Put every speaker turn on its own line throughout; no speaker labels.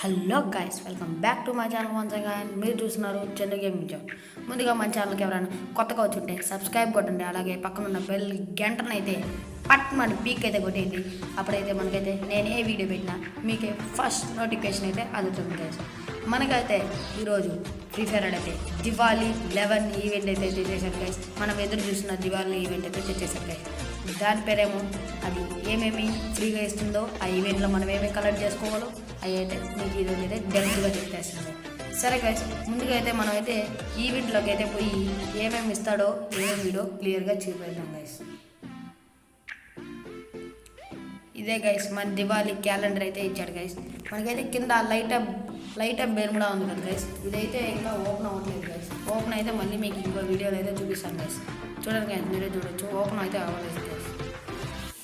Hello guys, welcome back to my channel once again. మీరు చూస్తున్నారు Chennai gaming zone. ముందుగా మన ఛానల్కి ఎవరైనా కొత్తగా వచ్చుంటే సబ్స్క్రైబ్ కొట్టండి. అలాగే పక్కన ఉన్న బెల్ గంటనైతే పట్ మన పీక్ అయితే కొట్టేయండి. అప్పుడైతే మనకైతే నేను ఏ వీడియో పెట్టినా మీకే ఫస్ట్ నోటిఫికేషన్ అయితే అందుతుంది గైస్. మనకైతే ఈరోజు ఫ్రీ ఫైర్ అయితే దివాళీ 11 ఈవెంట్ అయితే చేశారు గైస్. మనం ఎదురు చూస్తున్న దివాళీ ఈవెంట్ అయితే చేశారు గైస్. దాని పేరేమో అది ఏమేమి ఫ్రీగా ఇస్తుందో ఆ ఈవెంట్లో మనం ఏమేమి కలెక్ట్ చేసుకోవాలో అవి అయితే మీకు ఈరోజు అయితే డైరెక్ట్గా చెప్పేస్తుంది. సరే గైస్, ముందుగా అయితే మనం అయితే ఈవెంట్లోకి అయితే పోయి ఏమేమి ఇస్తాడో ఏమేమి వీడియో క్లియర్గా చూపెడతాం గైస్. ఇదే గైస్ మన దివాళీ క్యాలెండర్ అయితే ఇచ్చాడు గైస్. మనకైతే కింద లైట్ అప్ బెర్ముడా ఉంది కదా గైస్. ఇదైతే ఇంకా ఓపెన్ అవ్వట్లేదు గైస్. ఓపెన్ అయితే మళ్ళీ మీకు ఇంకో వీడియోలో అయితే చూపిస్తాను గైస్. చూడండి గైస్, మీరే చూడొచ్చు. ఓపెన్ అయితే అవ్వలేదు గైస్.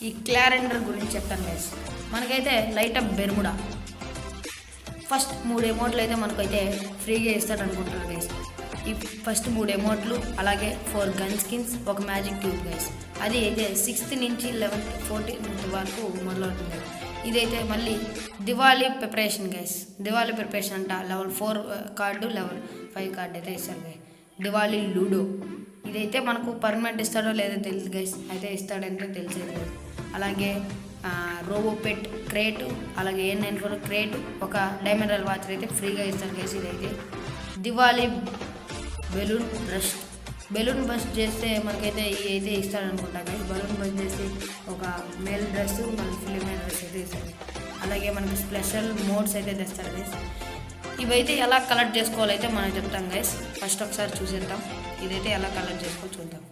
ఈ క్యాలెండర్ గురించి చెప్తాను గైస్. మనకైతే లైట్ అప్ బెర్ముడా ఫస్ట్ 3 అమౌంట్లు అయితే మనకైతే ఫ్రీగా ఇస్తాడు అనుకుంటున్నారు గైస్. ఈ ఫస్ట్ 3 అమౌంట్లు, అలాగే 4 గన్ స్కిన్స్, ఒక మ్యాజిక్ ట్యూబ్ గైస్. అది అయితే 6th నుంచి 11th 14th వరకు మొదలవుతుంది. ఇదైతే మళ్ళీ Diwali preparation guys. Diwali preparation అంట లెవెల్ 4 కార్డు, లెవెల్ 5 కార్డు అయితే ఇస్తారు గైస్. దివాళీ లూడో ఇదైతే మనకు పర్మనెంట్ ఇస్తాడో లేదో తెలియదు గైస్. అయితే ఇస్తాడంటే తెలిసేది. అలాగే రోబోపెట్ క్రేటు, అలాగే N94 క్రేటు, ఒక డైమండ్ రాయల్ వాచర్ అయితే ఫ్రీగా ఇస్తారు గైస్. ఇదైతే దివాళీ బెలూన్ బస్ట్ చేస్తే మనకైతే ఇవి అయితే ఇస్తాడనుకుంటా గైస్. బలూన్ బస్ట్ చేసి ఒక మేల్ డ్రెస్, మన ఫిలిం డ్రెస్ అయితే ఇస్తారు. అలాగే మనకి స్పెషల్ మోడ్స్ అయితే తెస్తారు గైస్. ఇవైతే ఎలా కలెక్ట్ చేసుకోవాలైతే మనం చెప్తాం గైస్. ఫస్ట్ ఒకసారి చూసేద్దాం. ఇదైతే ఎలా కలెక్ట్ చేసుకో చూద్దాం.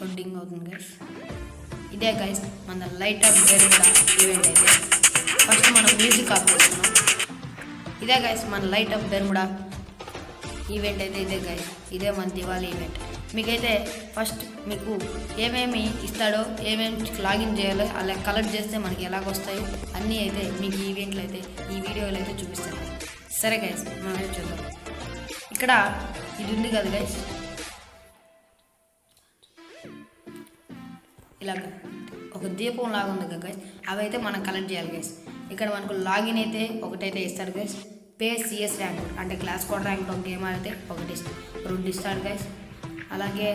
లోడింగ్ అవుతుంది గైస్. ఇదే గైస్ మన లైట్ అప్ బెర్ముడా ఈవెంట్ అయితే. ఫస్ట్ మనం మ్యూజిక్ ఆఫ్ చేస్తున్నాం. ఇదే గైస్ మన లైట్ అప్ బెర్ముడా ఈవెంట్ అయితే. ఇదే గైస్, ఇదే మన దివాళీ ఈవెంట్. మీకైతే ఫస్ట్ మీకు ఏమేమి ఇస్తాడో, ఏమేమి లాగిన్ చేయాలో, అలా కలెక్ట్ చేస్తే మనకి ఎలాగొస్తాయో అన్నీ అయితే మీకు ఈ ఈవెంట్లో అయితే ఈ వీడియోలో అయితే చూపిస్తాను. సరే గైస్, మనం అయితే చూద్దాం. ఇక్కడ ఇది ఉంది కదా గైస్, ఇలాగ ఒక దీపం లాగా ఉంది కదా గైస్. అవి అయితే మనం కలెక్ట్ చేయాలి గైస్. ఇక్కడ మనకు లాగిన్ అయితే ఒకటైతే ఇస్తాడు గైస్. పే CS ర్యాంక్ అంటే క్లాస్ కోడ్ ర్యాంక్ ఒక గేమ్ ఆడితే 2 ఇస్తాడు గైస్. అలాగే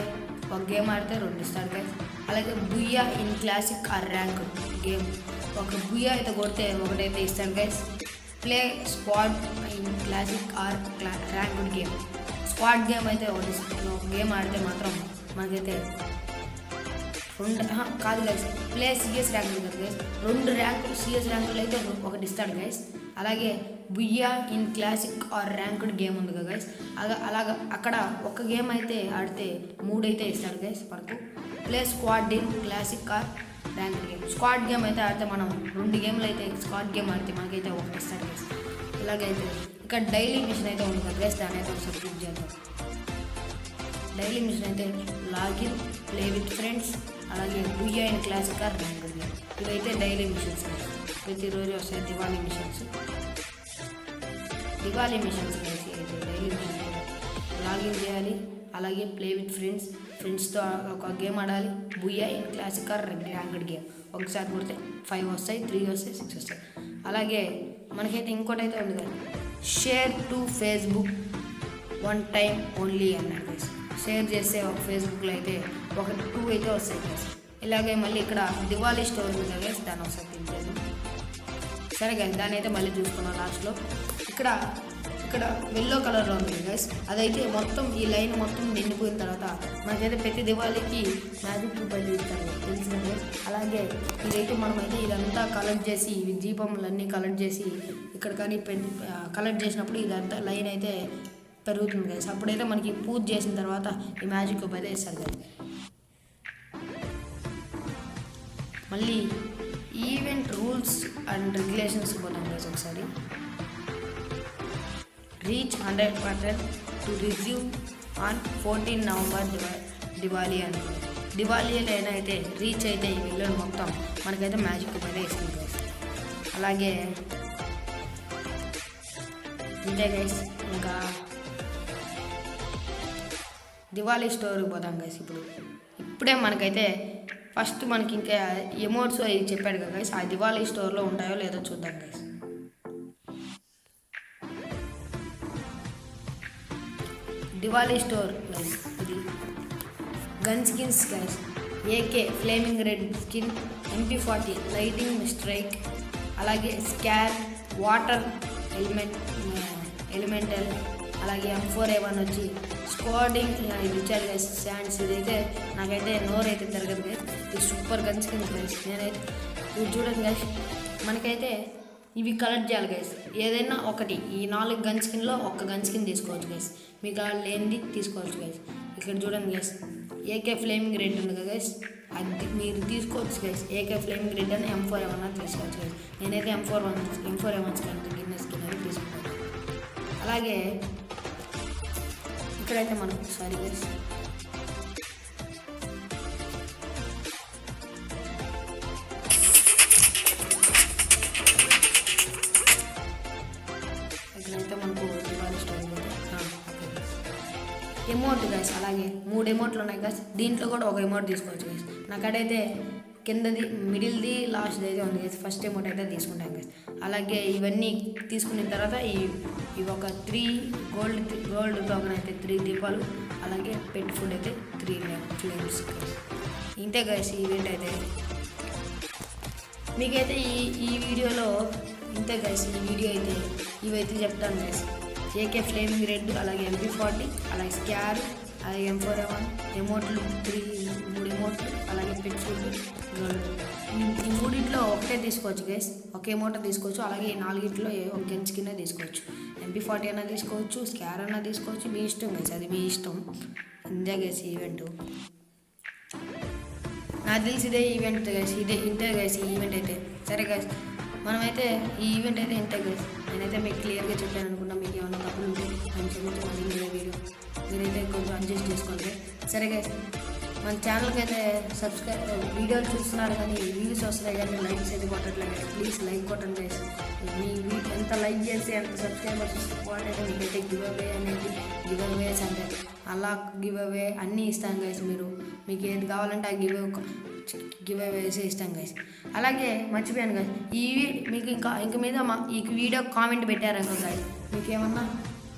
ఒక గేమ్ ఆడితే 2 ఇస్తాడు గైస్. అలాగే booyah in classic or rank game, ఒక బుయ్యా అయితే కొడితే ఒకటైతే ఇస్తాడు guys. Play squad in classic or ranked game, squad game అయితే ఒక గేమ్ ఆడితే మాత్రం మనకైతే 2 కాదు గైస్, ప్లే CS ర్యాంకులు కదా గైస్. 2 ర్యాంకులు CS ర్యాంకులు అయితే ఒకటి ఇస్తాడు గైస్. అలాగే booyah in classic or ranked game ఉంది కదా గైస్. అలాగా అక్కడ ఒక గేమ్ అయితే ఆడితే 3 అయితే ఇస్తాడు గైస్ మనకు. Play squad in classic or ranked game, squad game అయితే ఆడితే మనం 2 గేమ్లు అయితే స్క్వాడ్ గేమ్ ఆడితే మనకైతే ఒకటి ఇస్తాడు గైస్. ఇలాగైతే ఇక్కడ డైలీ మిషన్ అయితే ఉంది కదా గైస్. దాని అయితే ఒకసారి క్లిక్ చేద్దాం. డైలీ మిషన్ అయితే లాగిన్, ప్లే విత్ ఫ్రెండ్స్, అలాగే booyah in classic or ranked game. ఇవైతే డైలీ మిషన్స్ ప్రతిరోజు వస్తాయి. దివాళీ మిషన్స్ కలిసి అయితే డైలీ మిషన్ లాగిన్ చేయాలి. అలాగే ప్లే విత్ ఫ్రెండ్స్తో ఒక గేమ్ ఆడాలి. Booyah in classic or ranked game ఒకసారి కొడితే 5 వస్తాయి, 3 వస్తాయి, 6 వస్తాయి. అలాగే మనకైతే ఇంకోటి అయితే ఉంది కదా, share to Facebook 1 time only అన్నాడు గైస్. షేర్ చేస్తే ఒక ఫేస్బుక్లో అయితే ఒక 2 అయితే వస్తాయి గైస్. ఇలాగే మళ్ళీ ఇక్కడ దివాళీ స్టోర్ ఉంది కదా గైస్, దాన్ని ఒకసారి క్లిక్ చేద్దాం. సరే గైస్, దాన్ని అయితే మళ్ళీ చూసుకున్నాం లాస్ట్లో. ఇక్కడ ఎల్లో కలర్లో ఉంది గైస్. అదైతే మొత్తం ఈ లైన్ మొత్తం నిండిపోయిన తర్వాత మనకైతే ప్రతి దివాళీకి మ్యాజిక్ ట్యూబ్ అయితే ఇస్తారు తెలిసిన గైస్. అలాగే ఇదైతే మనమైతే ఇదంతా కలెక్ట్ చేసి, ఇవి దీపములన్నీ కలెక్ట్ చేసి ఇక్కడ కానీ కలెక్ట్ చేసినప్పుడు ఇదంతా లైన్ అయితే పెరుగుతుంది గైస్. అప్పుడైతే మనకి పూజ చేసిన తర్వాత ఈ మ్యాజిక్ ట్యూబ్ అయితే ఇస్తారు గైస్. మళ్ళీ ఈవెంట్ రూల్స్ అండ్ రెగ్యులేషన్స్ పోతాం గైస్ ఒకసారి. Reach 100% to resume on 14 November Diwali అని. దివాళీలో అయితే రీచ్ అయితే ఈ విల్లుని మొత్తం మనకైతే మ్యాజిక్ ట్యూబ్ అయితే ఇస్తుంది గైస్. అలాగే ఇదే గైస్, ఇంకా దివాళీ స్టోర్కి పోదాం గైస్. ఇప్పుడే మనకైతే ఫస్ట్ మనకి ఇంకా ఎమోట్స్ అవి చెప్పాడు కదా గైస్, ఆ దివాళీ స్టోర్లో ఉంటాయో లేదో చూద్దాం గైస్. దివాళీ స్టోర్ గైస్, ఇది gun skins guys. AK Fleming red skin, MP40 lighting strike, అలాగే స్కార్ వాటర్ ఎలిమెంటల్, అలాగే M4A1 వచ్చి స్క్వాడింగ్ ఇది ఇచ్చారు గైస్. శాండ్స్ ఇదైతే నాకైతే నోరు అయితే తిరగదు గైస్. ఇది సూపర్ గన్ స్కిన్స్ గైస్. నేనైతే ఇది చూడండి గైస్, మనకైతే ఇవి కలెక్ట్ చేయాలి గైస్. ఏదైనా ఒకటి ఈ 4 గన్ స్కిన్లో ఒక గన్ స్కిన్ తీసుకోవచ్చు గైస్, మీకు లేనిది తీసుకోవచ్చు గైస్. ఇక్కడ చూడండి గైస్, AK ఫ్లేమింగ్ రెడ్ ఉంది కదా గైస్, అది మీరు తీసుకోవచ్చు గైస్. AK ఫ్లేమింగ్ రెడ్ అని M4A1 తీసుకోవచ్చు గైస్. నేనైతే M4A1 గిన్నె స్కిన్ అని తీసుకుంటాను. అలాగే ఇక్కడైతే మనకు సారీ గైస్, ఇక్కడైతే మనకు దివాళీ స్టోర్ ఎమోట్ గైస్. అలాగే 3 ఎమోట్లు ఉన్నాయి గైస్, దీంట్లో కూడా ఒక ఎమోట్ తీసుకోవచ్చు గైస్. నాకడైతే కిందది మిడిల్ది లాస్ట్ది అయితే ఉంది గైస్. ఫస్ట్ ఎమోట్ అయితే తీసుకుంటాం గైస్. అలాగే ఇవన్నీ తీసుకున్న తర్వాత ఇవి ఒక 3 గోల్డ్ టోకెన్ అయితే 3 దీపాలు, అలాగే పెట్ ఫుడ్ అయితే 3 ఫ్లేమ్స్ గైస్. ఇంతే గైస్ ఈవెంట్ అయితే. మీకైతే ఈ వీడియోలో ఇంతే గైస్. ఈ వీడియో అయితే ఇవైతే చెప్తాను గైస్. AK ఫ్లేమింగ్ రెడ్, అలాగే MP40, అలాగే స్కార్, అలాగే M4A1 ఎమోట్లు 3 ఎమోట్లు, అలాగే పెట్ ఫుడ్ గోల్డ్. ఈ 3 ఒకటే తీసుకోవచ్చు గైస్, ఒక ఎమోట తీసుకోవచ్చు. అలాగే ఈ 4 ఒక గన్ స్కిన్ తీసుకోవచ్చు. MP40 అన్నా తీసుకోవచ్చు, స్కార్ అన్నా తీసుకోవచ్చు, మీ ఇష్టం గైస్, అది మీ ఇష్టం. ఇంతే గైస్ ఈవెంట్. నాకు తెలిసి ఇదే ఈవెంట్ గైస్, ఇంతే గైస్ ఈ ఈవెంట్ అయితే. సరే గైస్, మనమైతే ఈ ఈవెంట్ అయితే ఇంతే గైస్. నేనైతే మీకు క్లియర్గా చెప్పాను అనుకున్నా. మీకు ఏమైనా తప్పులు ఉంటే నేను క్షమించమని వీడియో మీరైతే కొంచెం అడ్జస్ట్ చేసుకోండి. సరే గైస్, మన ఛానల్కి అయితే వీడియోలు చూస్తున్నారు కానీ వ్యూస్ వస్తున్నాయి కానీ లైక్స్ అయితే కొట్టట్లేదు. ప్లీజ్ లైక్ కొట్టండి గైస్. మీ ఎంత లైక్ చేసి ఎంత సబ్స్క్రైబర్స్ సపోర్ట్ అయితే మీకైతే గివ్ అవేస్ అంటే అలా గివ్ అవే అన్నీ ఇస్తాం గైస్. మీకు ఏది కావాలంటే ఆ గివ్ అవేస్ ఇస్తాం గైస్. అలాగే మర్చిపోయాను గైస్, మీకు ఇంక మీద ఈ వీడియో కామెంట్ పెట్టారనుకో గైస్, మీకు ఏమన్నా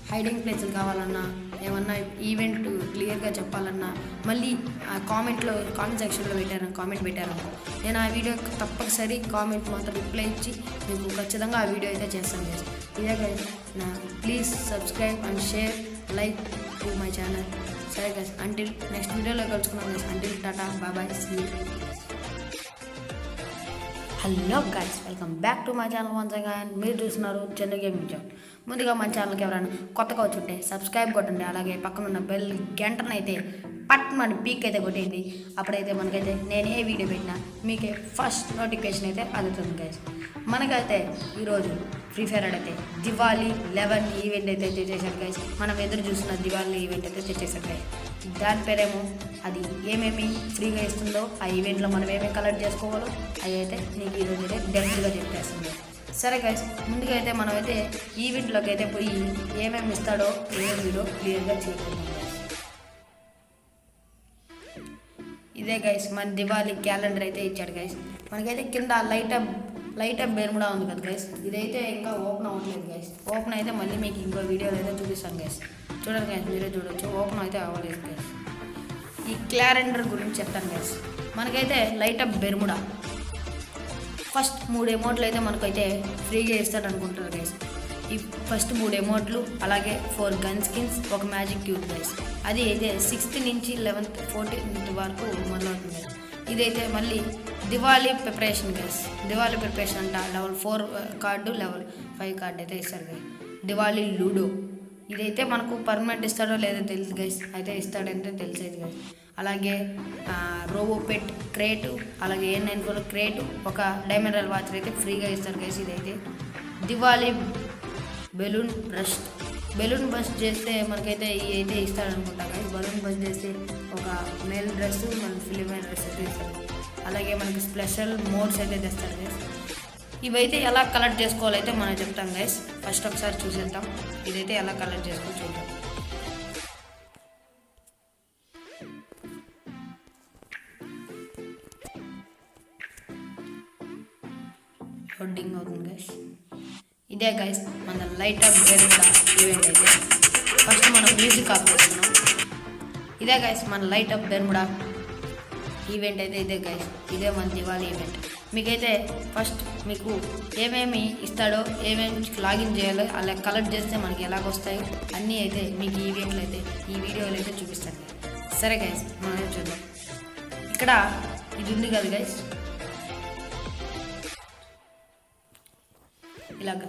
హైడింగ్ ప్లేసులు కావాలన్నా, ఏమన్నా ఈవెంట్ క్లియర్గా చెప్పాలన్నా, మళ్ళీ ఆ కామెంట్ సెక్షన్లో కామెంట్ పెట్టారనుకో, నేను ఆ వీడియోకి తప్పనిసరి కామెంట్ మాత్రం రిప్లై ఇచ్చి మీకు ఖచ్చితంగా ఆ వీడియో అయితే చేస్తాను గైస్. ఇదే guys, please subscribe and share like to my channel. సరే గైస్, అంటిల్ నెక్స్ట్ వీడియోలో కలుసుకున్నాం గైస్. అంటిల్ టాటా bye see you. Hello guys, welcome back to my channel once again. మీరు చూస్తున్నారు చంద్ర గేమింగ్ ఛానల్. ముందుగా మన ఛానల్కి ఎవరైనా కొత్తగా వచ్చుంటే సబ్స్క్రైబ్ కొట్టండి. అలాగే పక్కన ఉన్న బెల్ గంటనైతే పట్మని పీక్ అయితే కొట్టేది. అప్పుడైతే మనకైతే నేను ఏ వీడియో పెట్టినా మీకే ఫస్ట్ నోటిఫికేషన్ అయితే అందుతుంది గైస్. మనకైతే ఈరోజు ఫ్రీ ఫైర్ అయితే దివాళీ 11 ఈవెంట్ అయితే తెచ్చేసాడు గైస్. మనం ఎదురు చూస్తున్న దివాళీ ఈవెంట్ అయితే తెచ్చేసాడు గైస్. దాని పేరేమో అది ఏమేమి ఫ్రీగా ఇస్తుందో, ఆ ఈవెంట్లో మనం ఏమేమి కలెక్ట్ చేసుకోవాలో అవి అయితే నీకు ఈరోజు అయితే డెప్త్గా చెప్పేస్తుంది. సరే గైస్, ముందుగా అయితే మనమైతే ఈవెంట్లోకి అయితే పోయి ఏమేమి ఇస్తాడో ఏమేమి వీడియో క్లియర్గా చేయగలుగుతాం. ఇదే గైస్ మన దివాళీ క్యాలెండర్ అయితే ఇచ్చాడు గైస్. మనకైతే కింద లైట్ అప్ బెర్ముడా ఉంది కదా గైస్, ఇదైతే ఇంకా ఓపెన్ అవ్వట్లేదు గైస్. ఓపెన్ అయితే మళ్ళీ మీకు ఇంకో వీడియోలో అయితే చూపిస్తాను గైస్. చూడండి గైస్, మీరే చూడవచ్చు. ఓపెన్ అయితే అవ్వలేదు గైస్. ఈ క్యాలెండర్ గురించి చెప్తాను గైస్. మనకైతే లైట్ అప్ బెర్ముడా ఫస్ట్ 3 ఎమౌంట్లు అయితే మనకైతే ఫ్రీగా ఇస్తాడు అనుకుంటారు గైస్. ఈ ఫస్ట్ 3 ఎమౌంట్లు, అలాగే 4 గన్ స్కిన్స్, ఒక మ్యాజిక్ క్యూబ్ గైస్. అది అయితే 6th నుంచి 11th 14th వరకు మొదలవుతుంది గైస్. ఇదైతే మళ్ళీ Diwali preparation guys. Diwali preparation అంట level 4 కార్డు, level 5 కార్డు అయితే ఇస్తారు గైస్. దివాళీ లూడో ఇదైతే మనకు పర్మనెంట్ ఇస్తాడో లేదో తెలియదు గైస్, అయితే ఇస్తాడంటే తెలిసేది గైస్. అలాగే రోబోపెట్ క్రేటు, అలాగే A94 క్రేటు, ఒక డైమండ్ రాయల్ వాచ్ అయితే ఫ్రీగా ఇస్తారు గైస్. ఇదైతే దివాళీ బెలూన్ బస్ట్ చేస్తే మనకైతే ఇవి అయితే ఇస్తాడనుకుంటా గైస్. బలూన్ బస్ట్ చేస్తే ఒక మేల్ డ్రెస్, మన ఫిలిమైన్ డ్రెస్ అయితే ఇస్తారు. అలాగే మనకి స్పెషల్ మోడ్స్ అయితే తెస్తారు గైస్. ఇవైతే ఎలా కలెక్ట్ చేసుకోవాలైతే మనం చెప్తాం గైస్. ఫస్ట్ ఒకసారి చూసేద్దాం ఇదైతే ఎలా కలెక్ట్ చేసుకోవాలి చూద్దాం. ఇదే గైస్ మన లైట్ అప్ బెర్ముడా ఈవెంట్ అయితే. ఫస్ట్ మనం మ్యూజిక్ ఆఫ్ చేసుకున్నాం. ఇదే గైస్ మన లైట్ అప్ బెర్ముడా ఈవెంట్ అయితే ఇదే గైస్, ఇదే మన దివాళీ ఈవెంట్. మీకైతే ఫస్ట్ మీకు ఏమేమి ఇస్తాడో, ఏమేమి లాగిన్ చేయాలో అలా కలెక్ట్ చేస్తే మనకి ఎలాగొస్తాయో అన్నీ అయితే మీకు ఈ ఈవెంట్లు అయితే ఈ వీడియోలో అయితే చూపిస్తాను. సరే గైస్ మనం చూద్దాం. ఇక్కడ ఇది ఉంది కదా గైస్, ఇలాగ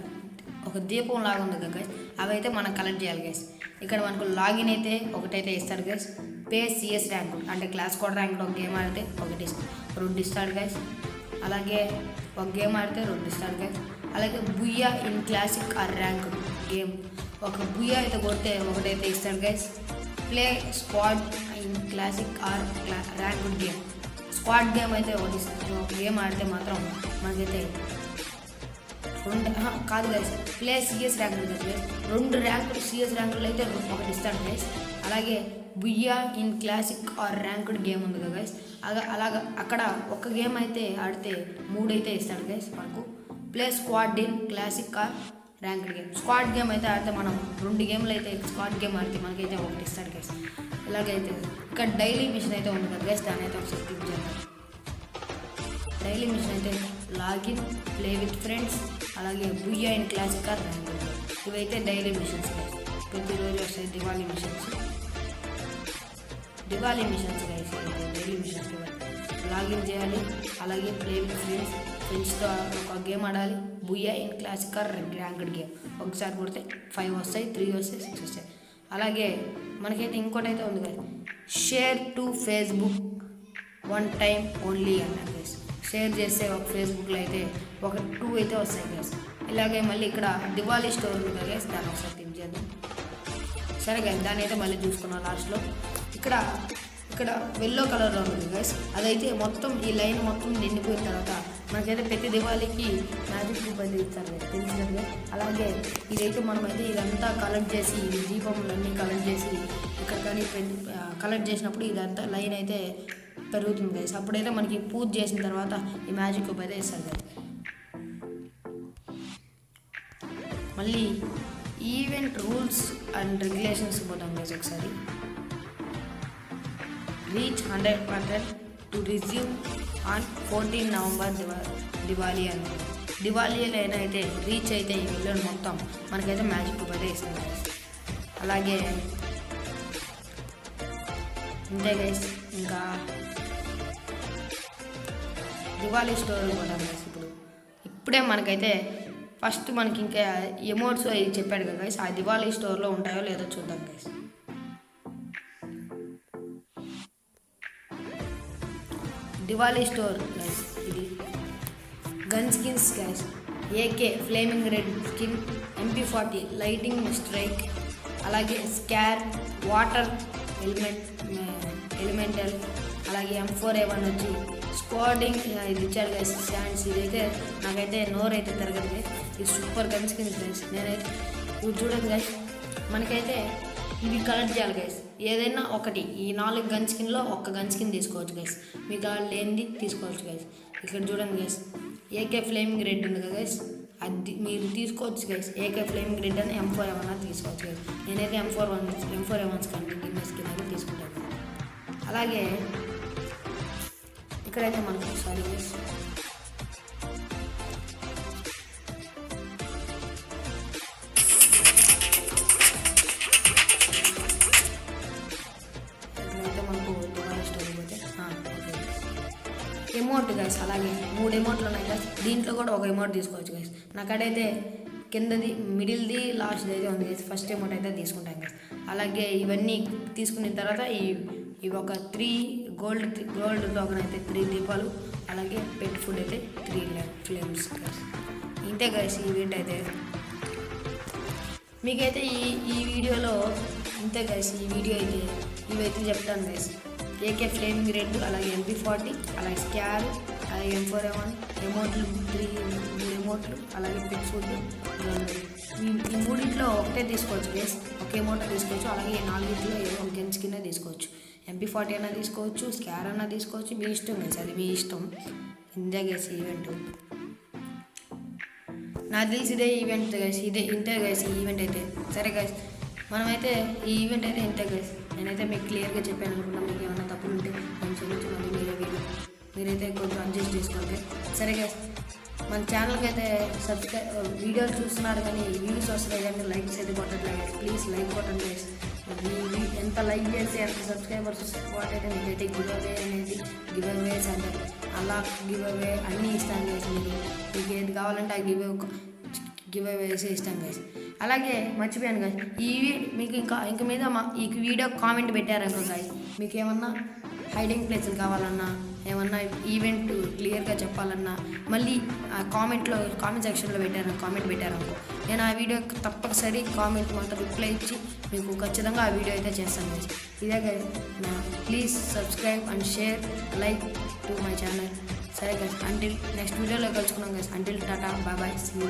ఒక దీపం లాగా ఉంది కదా గైస్, అవి అయితే మనం కలెక్ట్ చేయాలి గైస్. ఇక్కడ మనకు లాగిన్ అయితే ఒకటైతే ఇస్తాడు గైస్. పే సిఎస్ ర్యాంక్ అంటే క్లాస్ కోడ్ ర్యాంక్ ఒక గేమ్ ఆడితే ఒకటి 2 ఇస్తాడు గైస్. అలాగే ఒక గేమ్ ఆడితే 2 ఇస్తాడు గైస్. అలాగే booyah in classic or rank game ఒక బుయ్యా అయితే కొడితే ఒకటైతే ఇస్తాడు guys. Play squad in classic or rank game squad game అయితే ఒక గేమ్ ఆడితే మాత్రం మనకైతే 2 కాదు గైస్, ప్లే సిఎస్ ర్యాంకులు కదా గైస్, 2 ర్యాంకులు సిఎస్ ర్యాంకులు అయితే ఒకటి ఇస్తాడు గైస్. అలాగే booyah in classic or ranked game ఉంది కదా గైస్, అలాగా అక్కడ ఒక గేమ్ అయితే ఆడితే 3 అయితే ఇస్తాడు గైస్ మనకు. Play squad in classic or ranked game squad game అయితే ఆడితే మనం 2 గేమ్లు అయితే స్క్వాడ్ గేమ్ ఆడితే మనకైతే ఒకటి ఇస్తాడు గైస్. ఇలాగైతే ఇక్కడ డైలీ మిషన్ అయితే ఉంది కదా గైస్, దాని అయితే ఒకసారి క్లిక్ చేద్దాం. డైలీ మిషన్ అయితే లాగిన్, ప్లే విత్ ఫ్రెండ్స్, అలాగే booyah in classic or rank ఇవైతే డైలీ మిషన్స్ గైస్. ప్రతిరోజు వస్తాయి Diwali missions guys. Daily missions login చేయాలి, అలాగే ప్లే విత్ ఫ్రెండ్స్తో ఒక గేమ్ ఆడాలి. Booyah in classic or ranked game ఒకసారి కొడితే 5 వస్తాయి, 3 వస్తాయి, 6 వస్తాయి. అలాగే మనకైతే ఇంకోటి అయితే ఉంది కదా, share to Facebook 1 time only అన్నారు గైస్. షేర్ చేస్తే ఒక ఫేస్బుక్లో అయితే ఒక 2 అయితే వస్తాయి గైస్. ఇలాగే మళ్ళీ ఇక్కడ దివాళీ స్టోర్ ఉంది కదా గైస్, దాన్ని ఒకసారి క్లిక్ చేద్దాం. సరే గైస్, దాన్ని అయితే మళ్ళీ చూసుకున్నాం లాస్ట్లో. ఇక్కడ ఎల్లో కలర్లో ఉంది గైస్, అదైతే మొత్తం ఈ లైన్ మొత్తం నిండిపోయిన తర్వాత మనకైతే ప్రతి దివాళీకి మ్యాజిక్ రూప్ అయితే ఇస్తారు గైస్, తెలిసినట్టుగా. అలాగే ఇదైతే మనమైతే ఇదంతా కలెక్ట్ చేసి ఈ దీపములన్నీ కలెక్ట్ చేసి ఇక్కడ కానీ కలెక్ట్ చేసినప్పుడు ఇదంతా లైన్ అయితే పెరుగుతుంది గైస్. అప్పుడైతే మనకి పూజ చేసిన తర్వాత ఈ మ్యాజిక్ రూప్ అయితే ఇస్తారు గైస్. మళ్ళీ ఈవెంట్ రూల్స్ అండ్ రెగ్యులేషన్స్ పోతాం గైస్ ఒకసారి. Reach 100% to resume on 14 November Diwali అని. దివాళీలో అయితే రీచ్ అయితే ఈ విల్లుని మొత్తం మనకైతే మ్యాజిక్ రూప్ అయితే ఇస్తుంది గైస్. అలాగే ఇంతే గైస్, ఇంకా దివాళీ స్టోర్ పోతాం గైస్. ఇప్పుడే మనకైతే ఫస్ట్ మనకి ఇంకా ఎమోట్స్ అవి చెప్పాడు కదా గైస్, ఆ దివాళీ స్టోర్లో ఉంటాయో లేదో చూద్దాం గైస్. దివాళీ స్టోర్ గైస్, ఇది gun skins guys, AK Fleming red skin, MP40 lighting strike, అలాగే స్కార్, వాటర్ ఎలిమెంటల్, అలాగే M4A1 వచ్చి స్క్వాడింగ్ ఇది ఇచ్చాడు గైస్. శాండ్స్ ఇదైతే నాకైతే నోరు అయితే తిరగదు గైస్, ఇది సూపర్ గన్ స్కిన్స్ గైస్. నేనైతే ఇవి చూడండి గైస్, మనకైతే ఇవి కలెక్ట్ చేయాలి గైస్. ఏదైనా ఒకటి ఈ 4 గన్ స్కిన్లో ఒక్క గన్ స్కిన్ తీసుకోవచ్చు గైస్, మీకు లేనిది తీసుకోవచ్చు గైస్. ఇక్కడ చూడండి గైస్, ఏకే ఫ్లేమింగ్ రెడ్ ఉంది కదా గైస్, అది మీరు తీసుకోవచ్చు గైస్. ఏకే ఫ్లేమింగ్ రెడ్ అని M4A1 తీసుకోవచ్చు గైస్. నేనైతే M4A1 స్కిన్ అయితే తీసుకుంటాను. అలాగే ఇక్కడైతే మనకు సారీ గైస్, ఎమోట్ గైస్. అలాగే 3 ఎమోట్లు ఉన్నాయి గైస్, దీంట్లో కూడా ఒక ఎమోట్ తీసుకోవచ్చు గైస్. నాకడైతే కిందది, మిడిల్ది, లాస్ట్ది అయితే ఉంది గైస్. ఫస్ట్ ఎమోట్ అయితే తీసుకుంటాను గైస్. అలాగే ఇవన్నీ తీసుకున్న తర్వాత ఇవి ఒక 3 గోల్డ్ టోకెన్ అయితే 3 దీపాలు, అలాగే పెట్ ఫుడ్ అయితే 3 ఫ్లేమ్స్ గైస్. ఇంతే గైస్ ఈవెంట్ అయితే. మీకైతే ఈ వీడియోలో ఇంతే గైస్. ఈ వీడియో అయితే ఇవైతే చెప్తాను గైస్. ఏకే ఫ్లేమింగ్ రెడ్, అలాగే MP40, అలాగే స్కార్, అలాగే M4A1 ఎమోట్లు 3 ఎమోట్లు, అలాగే పిక్ ఫుడ్. ఈ 3 ఒకటే తీసుకోవచ్చు గైస్, ఒక ఎమోట్ తీసుకోవచ్చు. అలాగే ఈ 4 ఏదో ఒక గన్ స్కిన్ తీసుకోవచ్చు. MP40 అన్నా తీసుకోవచ్చు, స్కార్ అన్నా తీసుకోవచ్చు, మీ ఇష్టం గైస్, అది మీ ఇష్టం. ఇంతే గైస్ ఈవెంట్. నాకు తెలిసి ఇదే ఈవెంట్ గైస్, ఇంతే గైస్ ఈ ఈవెంట్ అయితే. సరే గైస్, మనమైతే ఈ ఈవెంట్ అయితే ఇంతే గైస్. నేనైతే మీకు క్లియర్గా చెప్పాను అనుకుంటా. మీకు ఏమైనా తప్పులు ఉంటే నేను క్షమించమని మీరైతే కొంచెం అడ్జస్ట్ చేసుకోండి. సరే గైస్, మన ఛానల్కి అయితే వీడియోలు చూస్తున్నారు కానీ వ్యూస్ వస్తున్నాయి కానీ లైక్స్ అయితే కొట్టట్లేదు. ప్లీజ్ లైక్ కొట్టండి గైస్. ఎంత లైక్ చేస్తే ఎంత సబ్స్క్రైబర్స్ సపోర్ట్ అయితే మీకైతే గివ్ అవేస్ అంటారు. అలా గివ్ అవే అన్నీ ఇస్తాను గైస్. మీకు ఏది కావాలంటే ఆ గివ్ అవేస్ ఇస్తాను గైస్. అలాగే మర్చిపోయాను గైస్, మీకు ఇంక మీద ఈ వీడియో కామెంట్ పెట్టారనుకో గైస్, మీకు ఏమన్నా హైడింగ్ ప్లేసులు కావాలన్నా, ఏమన్నా ఈవెంట్ క్లియర్గా చెప్పాలన్నా మళ్ళీ ఆ కామెంట్ సెక్షన్లో కామెంట్ పెట్టారనుకో, నేను ఆ వీడియోకి తప్పనిసరి కామెంట్ మాత్రం రిప్లై ఇచ్చి మీకు ఖచ్చితంగా ఆ వీడియో అయితే చేస్తాను గైస్. ఇదే guys, please subscribe and share like to my channel. సరే గైస్, అంటిల్ నెక్స్ట్ వీడియోలో కలుసుకున్నాం గైస్. అంటిల్ టాటా, బాయ్ బాయ్, సీ యూ.